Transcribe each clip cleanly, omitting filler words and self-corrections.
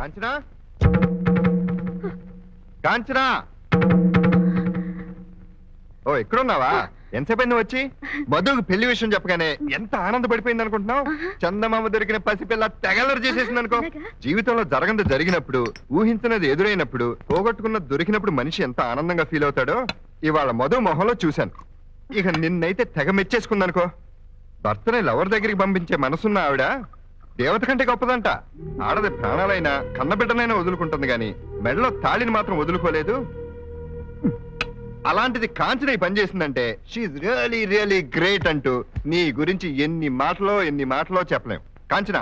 కాంచనా కాంచనా ఓ ఎక్కడున్నావా? ఎంతసేపు నువ్వు వచ్చి? మధుకు పెళ్లి విషయం చెప్పగానే ఎంత ఆనందపడిపోయింది అనుకుంటున్నావు? చందమామ దొరికిన పసిపిల్ల తెగలరు చేసేసింది అనుకో. జీవితంలో జరగంది జరిగినప్పుడు, ఊహించినది ఎదురైనప్పుడు, పోగొట్టుకున్నది దొరికినప్పుడు మనిషి ఎంత ఆనందంగా ఫీల్ అవుతాడో ఇవాళ మధు మొహంలో చూశాను. ఇక నిన్నైతే తెగ మెచ్చేసుకుందనుకో. భర్తని లవర్ దగ్గరికి పంపించే మనసున్న ఆవిడ దేవత కంటే గొప్పదంట. ఆడది ప్రాణాలైనా కన్నబిడ్డనైనా వదులుకుంటుంది గాని మెడలో తాళిని మాత్రం వదులుకోలేదు. అలాంటిది కాంచన పని చేసిందంటే షీఈ్ రియలీ రియలీ గ్రేట్ అంటూ నీ గురించి ఎన్ని మాటలో చెప్పలేం. కాంచన,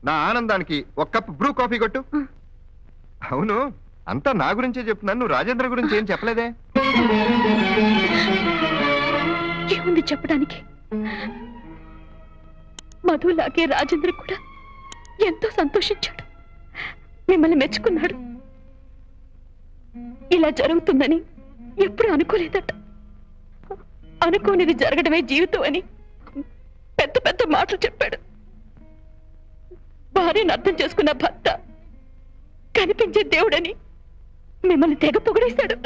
నా ఆనందానికి ఒక కప్ బ్రూ కాఫీ కొట్టు. అవును, అంతా నా గురించే చెప్తున్నాను, నువ్వు రాజేంద్ర గురించి ఏం చెప్పలేదే? ఏముంది చెప్పడానికి? మధులాగే రాజేంద్ర కూడా ఎంతో సంతోషించాడు, మిమ్మల్ని మెచ్చుకున్నాడు. ఇలా జరుగుతుందని ఎప్పుడు అనుకోలేదట. అనుకోనిది జరగడమే జీవితం అని పెద్ద పెద్ద మాటలు చెప్పాడు. భార్యను అర్థం చేసుకున్న భర్త కనిపించే దేవుడని మిమ్మల్ని తెగ పొగిడేశాడు.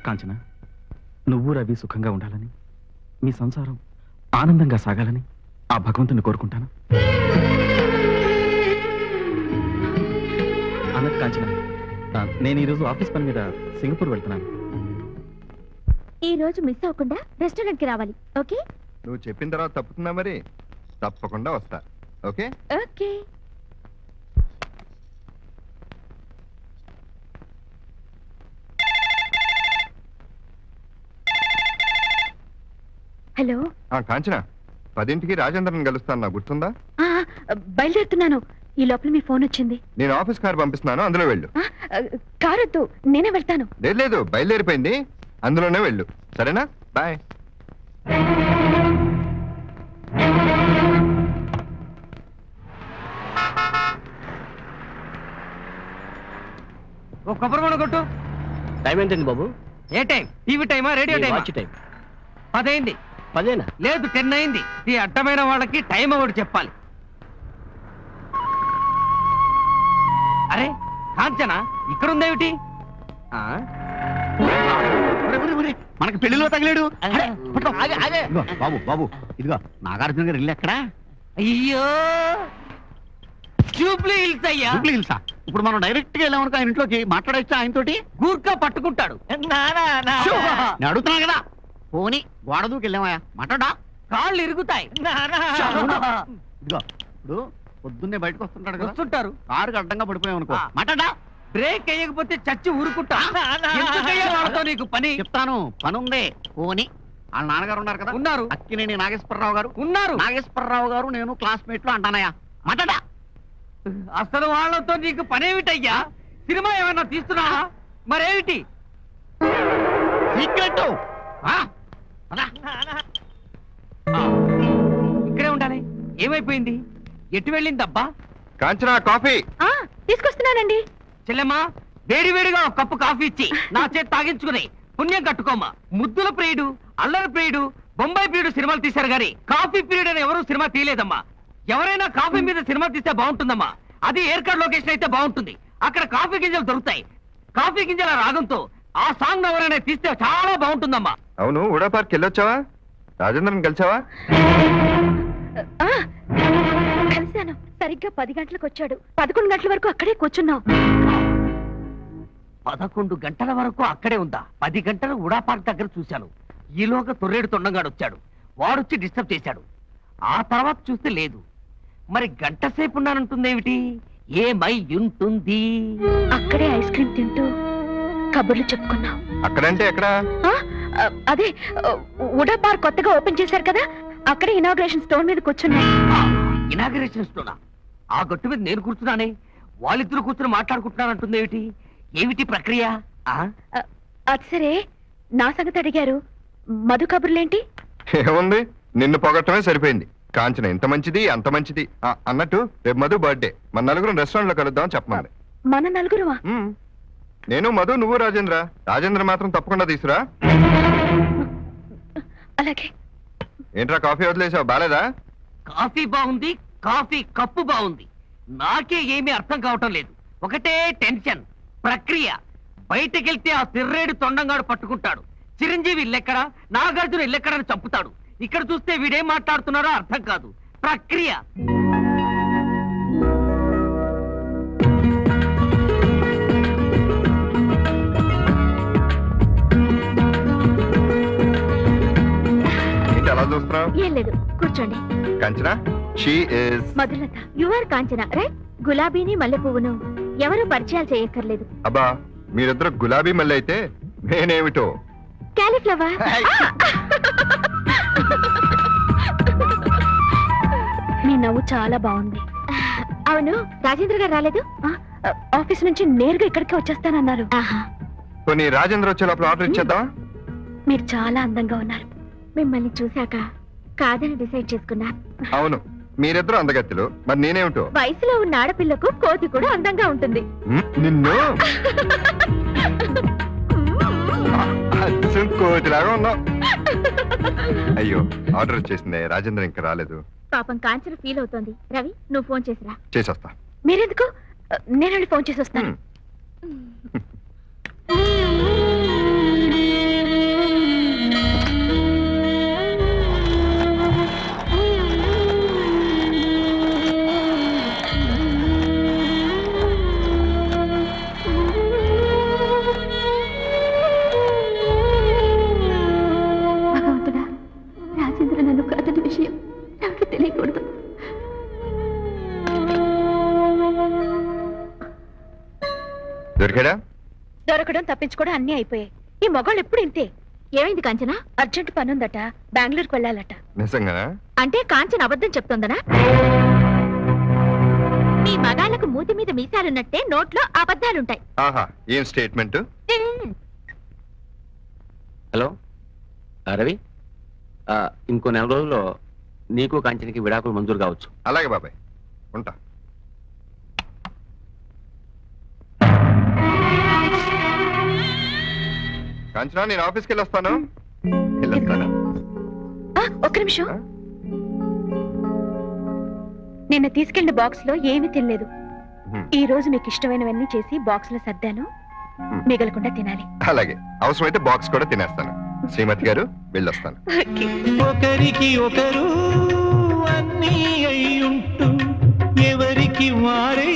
కాంచన, నువ్వు రవి సుఖంగా ఉండాలని, మీ సంసారం ఆనందంగా సాగాలని ఆ భగవంతుని కోరుకుంటాను. అన్నట్టు కాంచన, నేను ఈరోజు ఆఫీస్ పని మీద సింగపూర్ వెళ్తున్నాను. ఈ రోజు మిస్ అవ్వకుండా రెస్టారెంట్ కి రావాలి. ఓకే? నువ్వు చెప్పిన తర్వాత తప్పుతున్నా మరి? తప్పకుండా వస్తా. Okay okay. హలో. కాంచన, 10ంటికి రాజేంద్రని కలుస్తాను, నాకు గుర్తుందా? బయలుదేరుతున్నాను. ఈ లోపల మీ ఫోన్ వచ్చింది. నేను ఆఫీస్ కార్ పంపిస్తున్నాను, అందులో వెళ్ళు. కారు వద్దు, నేనే వెళ్తాను. లేదు, బయలుదేరిపోయింది, అందులోనే వెళ్ళు. సరేనా? బాయ్. ఓ కొబ్బరి బొండ కొట్టు. టైం ఏంటండి బాబు? ఏ టైం? టీవీ టైమా, రేడియో టైమా? టైం 10 అయింది. 10 లేదు, 10 అయింది. ఈ అడ్డమైన వాళ్ళకి టైం ఒకటి చెప్పాలి. అరే కాంచన, ఇక్కడ ఉందేమిటి? మనకి పెళ్లిలో తగిలేడు. బాబు బాబు, ఇదిగో నాగార్జున గారు ఇల్లు ఎక్కడా? అయ్యో, జూబ్లీ హిల్స్ అయ్యా. జూబ్లీ హిల్సా? ఇప్పుడు మనం డైరెక్ట్ గా వెళ్ళామనుకో ఆయన ఇంట్లోకి, మాట్లాడచ్చా ఆయనతోటి? గూర్ఖా పట్టుకుంటాడు. నేను అడుగుతున్నా కదా. పోనీ గోడ దూకి వెళ్ళామయ్యా, మాట్లాడా? కాళ్ళు ఇరుగుతాయి. ఇదిగో ఇప్పుడు పొద్దున్నే బయటకు వస్తుంటాడు కదా, వస్తుంటారు. కారుకి అడ్డంగా పడిపోయామనుకో, మాట్లాడా? బ్రేక్ వేయకపోతే చచ్చి ఊరుకుంటా. ఎందుకయ్యా వాళ్ళతో నీకు పని? చెప్తాను, పని ఉంది. పోనీ వాళ్ళ నాన్నగారు ఉన్నారు కదా, ఉన్నారు. అక్కినేని నాగేశ్వరరావు గారు ఉన్నారు. నాగేశ్వరరావు గారు నేను క్లాస్మేట్ లో అంటానయ్యా, మాట్లాడా? అసలు వాళ్ళతో నీకు పనేమిటయ్యా? సినిమా ఏమైనా తీస్తున్నావా? మరేమిటి? సీక్రెట్. ఇక్కడే ఉండాలి. ఏమైపోయింది? ఎటు వెళ్ళిందబ్బా? కాంచన, కాఫీ తీసుకొస్తున్నానండి. చెల్లెమ్మా, వేడి వేడిగా ఒక కప్పు కాఫీ ఇచ్చి నా చేతి తాగించుకుని పుణ్యం కట్టుకోమ్మా. ముద్దుల ప్రియుడు, అల్లరి ప్రియుడు, బొంబాయి ప్రియుడు సినిమాలు తీశారు గాని కాఫీ పీరియడ్ అని ఎవరూ సినిమా తీయలేదమ్మా. ఎవరైనా కాఫీ మీద సినిమా తీస్తే బాగుంటుందమ్మా. అది ఎయిర్కార్డ్ లొకేషన్ అయితే బాగుంటుంది. అక్కడ కాఫీ గింజలు దొరుకుతాయి. కాఫీ గింజల రాగంతో ఆ సాంగ్ ఎవరైనా తీస్తే చాలా బాగుంటుందమ్మా. అవును, ఉడా పార్క్ వెళ్ళొచ్చావా? రాజేంద్రని కలిసావా? కలిశాను. సరిగ్గా 10 గంటలకు వచ్చాడు. 11 గంటల వరకు అక్కడే కూర్చున్నాం. 11 గంటల వరకు అక్కడే ఉందా? 10 గంటలు ఉడా పార్క్ దగ్గర చూశాను. ఈలోగా తొర్రేడు తొండంగాడు వచ్చాడు. వాడొచ్చి డిస్టర్బ్ చేశాడు. ఆ తర్వాత చూస్తే లేదు. మరి గంట సేపు ఉన్నానంటుందేమిటి? ఏమై ఉంటుంది? అక్కడే ఐస్ క్రీమ్ తింటూ కబుర్లు చెప్పుకున్నాం. అక్కడంటే ఎక్కడ? అదే ఉడా పార్క్ కొత్తగా ఓపెన్ చేశారు కదా, అక్కడే ఇనాగ్రేషన్ స్టోన్ మీద కూర్చున్నాం. ఇనాగరేషన్ స్టోనా? ఆ గట్టు మీద నేను కూర్చున్నానే. వాళ్ళిద్దరు కూర్చుని మాట్లాడుకుంటున్నానంటుందేమిటి? ఏమిటి ప్రక్రియ? అది సరే, నా సంగతి అడిగారు. మధు కబుర్లేంటి? ఏముంది, నిన్ను పొగట్టమే సరిపోయింది. కాంచన ఇంత మంచిది అంత మంచిది. అన్నట్టు రేపు మధు బర్త్డే, మన నలుగురం రెస్టారెంట్ లో కలుద్దాం చెప్పమంది. మన నలుగురువా? నేను, మధు, నువ్వు, రాజేంద్ర. రాజేంద్ర మాత్రం తప్పకుండా తీసురా. అలాగే. ఏంట్రా కాఫీ వదిలేసావు, బాలేదా? కాఫీ బాగుంది, కాఫీ కప్పు బాగుంది. నాకే ఏమీ అర్థం కావటం లేదు. ఒకటే టెన్షన్, ప్రక్రియ. బయటకెళ్తే ఆ తిర్రేడు తొండంగాడు పట్టుకుంటాడు. చిరంజీవి ఇల్లెక్కడా, నాగార్జున ఇల్లెక్కడని చంపుతాడు. ఇక్కడ చూస్తే వీడేం మాట్లాడుతున్నారో అర్థం కాదు. ప్రక్రియ. ఏంటి అలా చూస్తున్నావు? ఏం లేదు, కూర్చోండి. Kanchana, she is Madhulatha. Your Kanchana, right? గులాబీని మల్లె పువ్వును ఎవరు పరిచయాలు చేయక్కర్లేదు. అబ్బా, మీరిద్దరు గులాబీ మళ్ళీ అయితే నేనేమిటో క్యాలీఫ్లవర్. మీ నవ్వు చాలా బాగుంది. అవును, రాజేంద్ర గారు రాలేదు? ఆఫీస్ నుంచి నేరుగా ఇక్కడికి వచ్చేస్తానన్నారు. కొన్ని రాజేంద్ర వచ్చే లోపల ఆర్డర్ ఇచ్చేద్దాం. మీరు చాలా అందంగా ఉన్నారు. మిమ్మల్ని చూశాక కాదని డిసైడ్ చేసుకున్నా. అవును, మీరిద్దరు అందగత్తులు, మరి నేనేమిటో? వయసులో ఉన్న ఆడపిల్లకు కోతి కూడా అందంగా ఉంటుంది. నిన్ను అచ్చం కోతిలాగా ఉన్నావు. అయ్యో, ఆర్డర్ వచ్చేసింది. రాజేంద్ర ఇంకా రాలేదు. పాపం కాంచన ఫీల్ అవుతోంది. రవి, నువ్వు ఫోన్ చేసిరా. చేసేస్తా. మీరెందుకు? నేను వెళ్ళి ఫోన్ చేసి వస్తాను. భగవంతుడా, రాజేంద్ర నన్ను కాదని విషయం నాకు తెలియకూడదు. దొరికాడా? దొరకడం తప్పించుకోవడం అన్నీ అయిపోయాయి. ఈ మొగాళ్ళు ఎప్పుడు ఇంతే. ఏమైంది కాంచన? అర్జెంట్ పనుందట, బెంగళూరుకు వెళ్ళాలట. నిజంగానా? అంటే కాంచన అబద్ధం చెప్తోందనా? మీ మగాళ్ళకు మూతి మీద మీసాలున్నట్టే నోట్లో అబద్ధాలుంటాయి. ఆహా, ఏం స్టేట్మెంట్? హలో రవి, ఇంకో నెల రోజుల్లో నీకు కాంచనకి విడాకులు మంజూరు కావచ్చు. అలాగే బాబాయ్, ఉంటా. కాంచనా, నేను ఆఫీస్కి వెళ్ళొస్తాను. ఒక్క నిమిషం. నిన్న తీసుకెళ్లిన బాక్స్ లో ఏమీ తినలేదు. ఈ రోజు మీకు ఇష్టమైనవన్నీ చేసి బాక్స్ లో సర్దాను. మిగలకుండా తినాలి. అలాగే, అవసరమైతే బాక్స్ కూడా తినేస్తాను. శ్రీమతి గారు, వెళ్ళొస్తాను. ఒకరికి ఒకరు అన్నీ అయ్యుంటూ ఎవరికి వారై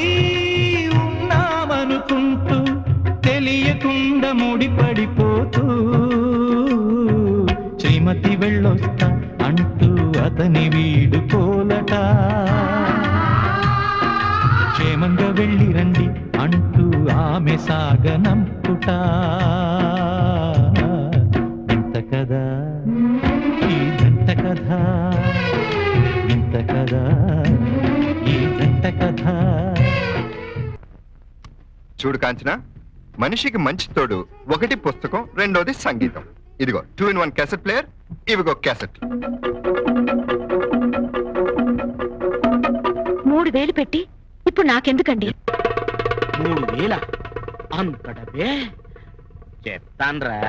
ఉన్నామనుకుంటూ తెలియకుండా ముడిపడిపోతూ శ్రీమతి వెళ్ళొస్తా అంటూ అతని వీడుకోలట. క్షేమంగా వెళ్ళి రండి అంటూ ఆమె సాగనంపుట. ఇంత కదా ఈ జంట కథ, ఇంత కదా ఈ జంట కథ. చూడు కాంచనా, మనిషికి మంచి తోడు ఒకటి పుస్తకం, రెండోది సంగీతం. ఇదిగో 2-in-1 క్యాసెట్ ప్లేయర్, ఇవిగో క్యాసెట్. 3,000 పెట్టి ఇప్పుడు నాకెందుకండి? 3,000 అంత డబ్బే చెప్తాన్రా.